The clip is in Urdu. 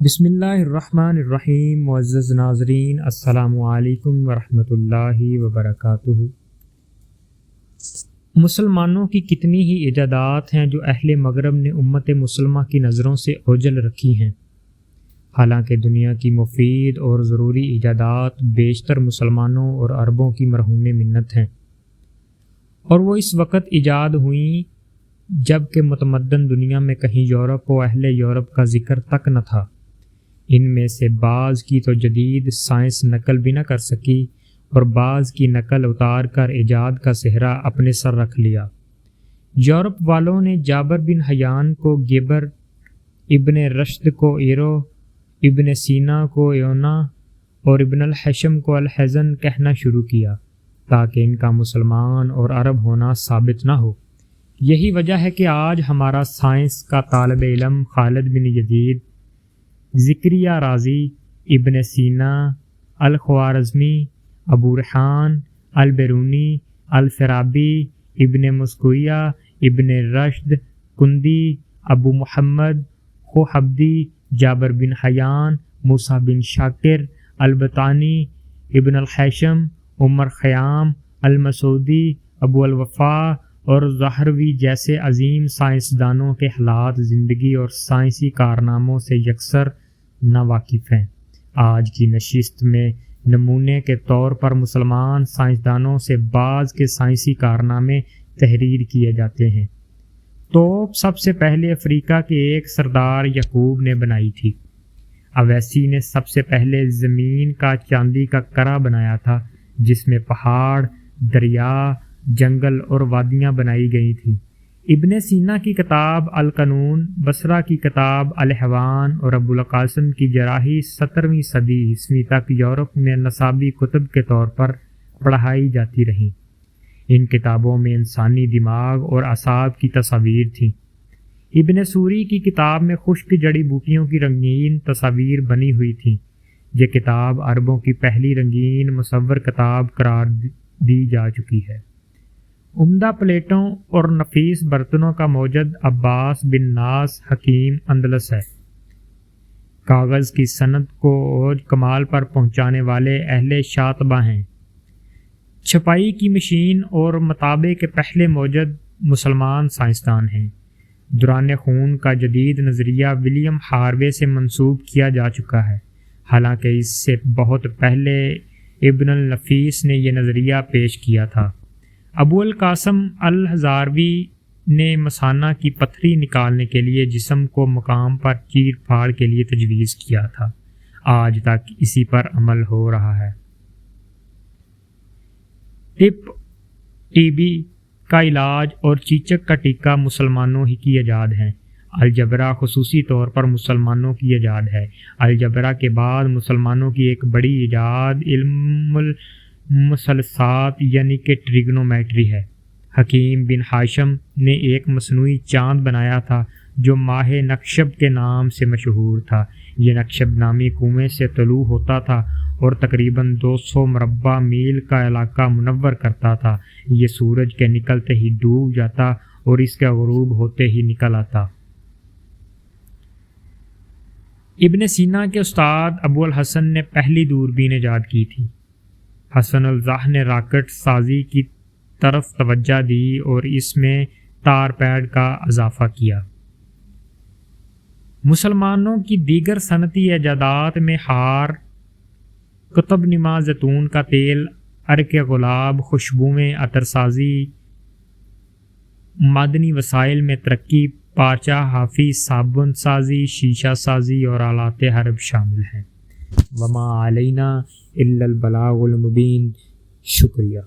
بسم اللہ الرحمن الرحیم۔ معزز ناظرین، السلام علیکم ورحمۃ اللہ وبرکاتہ۔ مسلمانوں کی کتنی ہی ایجادات ہیں جو اہل مغرب نے امت مسلمہ کی نظروں سے اوجھل رکھی ہیں، حالانکہ دنیا کی مفید اور ضروری ایجادات بیشتر مسلمانوں اور عربوں کی مرہون منت ہیں، اور وہ اس وقت ایجاد ہوئیں جب کہ متمدن دنیا میں کہیں یورپ و اہل یورپ کا ذکر تک نہ تھا۔ ان میں سے بعض کی تو جدید سائنس نقل بھی نہ کر سکی، اور بعض کی نقل اتار کر ایجاد کا صحرا اپنے سر رکھ لیا۔ یورپ والوں نے جابر بن حیان کو گیبر، ابن رشد کو ایرو، ابن سینا کو ایونا اور ابن الحشم کو الحزن کہنا شروع کیا، تاکہ ان کا مسلمان اور عرب ہونا ثابت نہ ہو۔ یہی وجہ ہے کہ آج ہمارا سائنس کا طالب علم خالد بن یزید، زکریہ رازی، ابن سینا، الخوارزمی، ابو ریحان، البیرونی، الفارابی، ابن مسکویہ، ابن رشد، کندی، ابو محمد، خوحبدی، جابر بن حیان، موسیٰ بن شاکر، البطانی، ابن الحشم، عمر خیام، المسعودی، ابو الوفا اور زہروی جیسے عظیم سائنسدانوں کے حالات زندگی اور سائنسی کارناموں سے یکسر ناواقف ہیں۔ آج کی نشست میں نمونے کے طور پر مسلمان سائنسدانوں سے بعض کے سائنسی کارنامے تحریر کیے جاتے ہیں۔ توپ سب سے پہلے افریقہ کے ایک سردار یعقوب نے بنائی تھی۔ اویسی نے سب سے پہلے زمین کا چاندی کا کرہ بنایا تھا، جس میں پہاڑ، دریا، جنگل اور وادیاں بنائی گئی تھیں۔ ابن سینا کی کتاب القانون، بصرہ کی کتاب الحیوان اور ابو القاسم کی جراحی 17ویں صدی عیسوی تک یورپ میں نصابی کتب کے طور پر پڑھائی جاتی رہیں۔ ان کتابوں میں انسانی دماغ اور اعصاب کی تصاویر تھیں۔ ابن سوری کی کتاب میں خشک جڑی بوٹیوں کی رنگین تصاویر بنی ہوئی تھیں۔ یہ کتاب عربوں کی پہلی رنگین مصور کتاب قرار دی جا چکی ہے۔ عمدہ پلیٹوں اور نفیس برتنوں کا موجد عباس بن ناس حکیم اندلس ہے۔ کاغذ کی صنعت کو اوج کمال پر پہنچانے والے اہل شاطبہ ہیں۔ چھپائی کی مشین اور مطابع کے پہلے موجد مسلمان سائنسدان ہیں۔ دوران خون کا جدید نظریہ ولیم ہاروے سے منسوب کیا جا چکا ہے، حالانکہ اس سے بہت پہلے ابن النفیس نے یہ نظریہ پیش کیا تھا۔ ابو القاسم الہزاروی نے مثانہ کی پتھری نکالنے کے لیے جسم کو مقام پر چیر پھاڑ کے لیے تجویز کیا تھا۔ آج تک اسی پر عمل ہو رہا ہے۔ ٹی بی کا علاج اور چیچک کا ٹیکہ مسلمانوں ہی کی ایجاد ہیں۔ الجبرا خصوصی طور پر مسلمانوں کی ایجاد ہے۔ الجبرا کے بعد مسلمانوں کی ایک بڑی ایجاد علم المثلثات یعنی کہ ٹریگنومیٹری ہے۔ حکیم بن حاشم نے ایک مصنوعی چاند بنایا تھا جو ماہ نکشب کے نام سے مشہور تھا۔ یہ نکشب نامی کنویں سے طلوع ہوتا تھا اور تقریباً 200 مربع میل کا علاقہ منور کرتا تھا۔ یہ سورج کے نکلتے ہی ڈوب جاتا اور اس کے غروب ہوتے ہی نکل آتا۔ ابن سینا کے استاد ابو الحسن نے پہلی دوربین ایجاد کی تھی۔ حسن الزاہ نے راکٹ سازی کی طرف توجہ دی اور اس میں تار پیڈ کا اضافہ کیا۔ مسلمانوں کی دیگر صنعتی ایجادات میں ہار، قطب نما زیتون کا تیل، عرق گلاب، خوشبوئیں، عطر سازی، معدنی وسائل میں ترقی، پارچہ حافی، صابن سازی، شیشہ سازی اور آلات حرب شامل ہیں۔ وما علینا الا البلاغ المبین۔ شکریہ۔